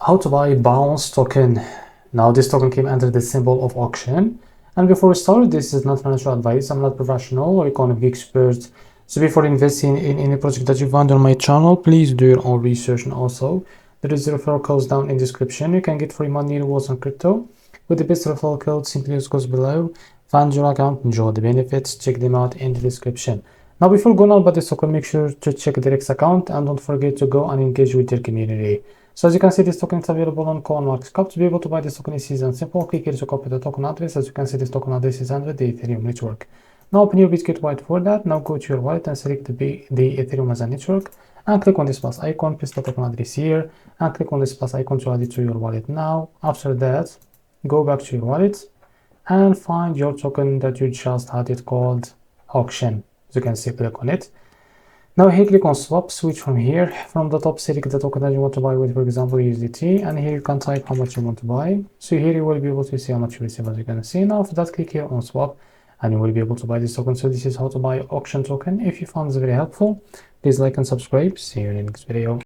how to buy bounce token. Now this token came under the symbol of auction. And before we start, this is not financial advice. I'm not professional or economic expert. So before investing in any project that you find on my channel, please do your own research. And also there is a referral code down in description. You can get free money rewards on crypto with the best referral code. Simply use codes below, find your account, enjoy the benefits, check them out in the description. Now before going on about this token, make sure to check the REFERRAL account and don't forget to go and engage with your community. So as you can see, this token is available on CoinMarketCap. To be able to buy this token is easy and simple. Click here to copy the token address. As you can see, this token address is under the Ethereum network. Now open your Bitget wallet for that. Now go to your wallet and select the Ethereum as a network and click on this plus icon, paste the token address here and click on this plus icon to add it to your wallet. Now after that, go back to your wallet and find your token that you just had it called auction. As you can see, click on it. Now here click on swap, switch from here. From the top, select the token that you want to buy with, for example, USDT, and here you can type how much you want to buy. So here you will be able to see how much you receive, as you can see. Now after that, click here on swap and you will be able to buy this token. So this is how to buy auction token. If you found this very helpful, please like and subscribe. See you in the next video.